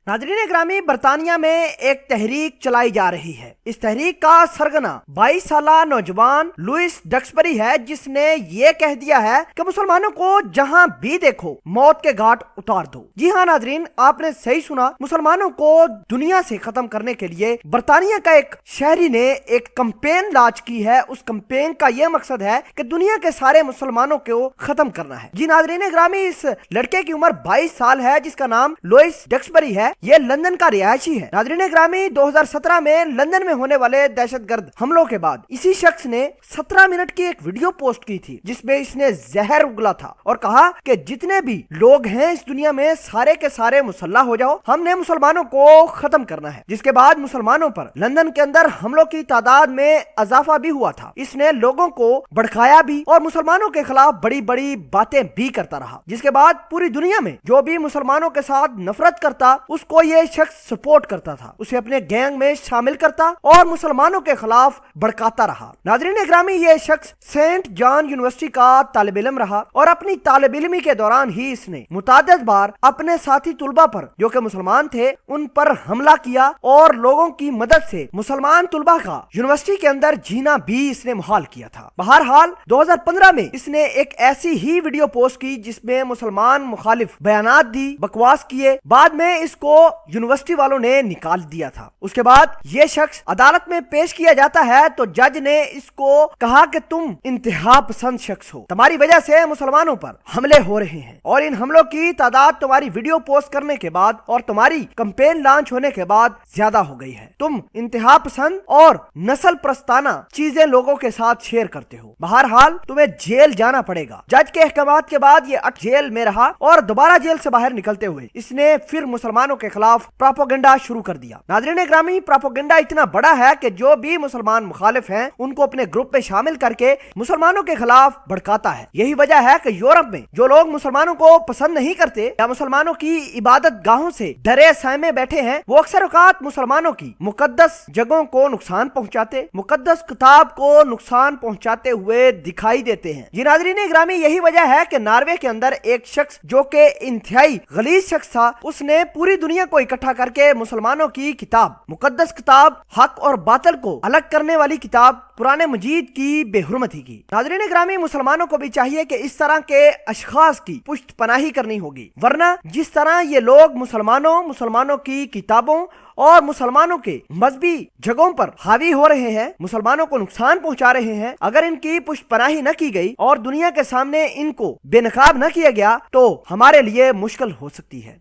नाज़रीन ग्रामी, बरतानिया में एक तहरीक चलाई जा रही है। इस तहरीक का सरगना 22 साला नौजवान लुइस डक्सबरी है, जिसने ये कह दिया है कि मुसलमानों को जहां भी देखो मौत के घाट उतार दो। जी हाँ नाज़रीन, आपने सही सुना। मुसलमानों को दुनिया से खत्म करने के लिए बरतानिया का एक शहरी ने एक कैंपेन लॉन्च की है। उस कैंपेन का यह मकसद है कि दुनिया के सारे मुसलमानों को खत्म करना है। जी नाज़रीन ग्रामी, इस लड़के की उम्र 22 साल है, जिसका नाम लुइस डक्सबरी है। ये लंदन का रिहायशी है। नाज़रीन ग्रामी, 2017 में लंदन में होने वाले दहशतगर्द हमलों के बाद इसी शख्स ने 17 मिनट की एक वीडियो पोस्ट की थी, जिसमें इसने जहर उगला था और कहा कि जितने भी लोग हैं इस दुनिया में सारे के सारे मुसल्ला हो जाओ, हमने मुसलमानों को खत्म करना है। जिसके बाद मुसलमानों पर लंदन के अंदर हमलों की तादाद में इजाफा भी हुआ था। इसने लोगों को भड़काया भी और मुसलमानों के खिलाफ बड़ी बड़ी बातें भी करता रहा। जिसके बाद पूरी दुनिया में जो भी मुसलमानों के साथ नफरत करता उसको ये शख्स सपोर्ट करता था, उसे अपने गैंग में शामिल करता और मुसलमानों के खिलाफ भड़काता रहा। नाज़रीन ग्रामी, ये शख्स सेंट जॉन यूनिवर्सिटी का तालिब इल्म रहा और अपनी तालिब इल्मी के दौरान ही इसने मुतादिद बार अपने साथी तुलबा पर, जो कि मुसलमान थे, उन पर हमला किया और लोगों की मदद से मुसलमान तुलबा का यूनिवर्सिटी के अंदर जीना भी इसने मुहाल किया था। बहरहाल 2015 में इसने एक ऐसी ही वीडियो पोस्ट की जिसमें मुसलमान मुखालिफ बयानात दी, बकवास किए। बाद में इसको यूनिवर्सिटी वालों ने निकाल दिया था। उसके बाद ये शख्स अदालत में पेश किया जाता है तो जज ने इसको कहा कि तुम इंतहा पसंद शख्स हो, तुम्हारी वजह से मुसलमानों पर हमले हो रहे हैं और इन हमलों की तादाद तुम्हारी वीडियो पोस्ट करने के बाद और तुम्हारी कैंपेन लॉन्च होने के बाद ज्यादा हो गई है। तुम इंतहा पसंद और नस्ल प्रस्ताना चीजें लोगों के साथ शेयर करते हो। बहरहाल तुम्हें जेल जाना पड़ेगा। जज के अहकामात के बाद ये जेल में रहा और दोबारा जेल से बाहर निकलते हुए इसने फिर मुसलमानों के खिलाफ प्रोपेगेंडा शुरू कर दिया। नाज़रीन ग्रामी, प्रोपेगेंडा इतना बड़ा है कि जो भी मुसलमान मुखालिफ हैं उनको अपने ग्रुप में शामिल करके मुसलमानों के खिलाफ भड़काता है। यही वजह है कि यूरोप में जो लोग मुसलमानों को पसंद नहीं करते या मुसलमानों की इबादत गाहों से डरे सहमे बैठे हैं, वो अक्सर औकात मुसलमानों की मुकद्दस जगहों को नुकसान पहुंचाते, मुकद्दस किताब को नुकसान पहुंचाते हुए दिखाई देते हैं। जी नाज़रीन ग्रामी, यही वजह है कि नॉर्वे के अंदर एक शख्स जो कि इंतहाई गलीज शख्स था, उसने पूरी दुनिया को इकट्ठा करके मुसलमानों की किताब, मुकद्दस किताब, हक और बातिल को अलग करने वाली किताब कुरान मजीद की बेहुरमती की। नाज़रीन ग्रामी, मुसलमानों को भी चाहिए कि इस तरह के अशखास की पुष्ट पनाही करनी होगी, वरना जिस तरह ये लोग मुसलमानों की किताबों और मुसलमानों के मजहबी जगहों पर हावी हो रहे हैं, मुसलमानों को नुकसान पहुंचा रहे हैं, अगर इनकी पुष्टपनाही न की गई और दुनिया के सामने इनको बेनकाब न किया गया तो हमारे लिए मुश्किल हो सकती है।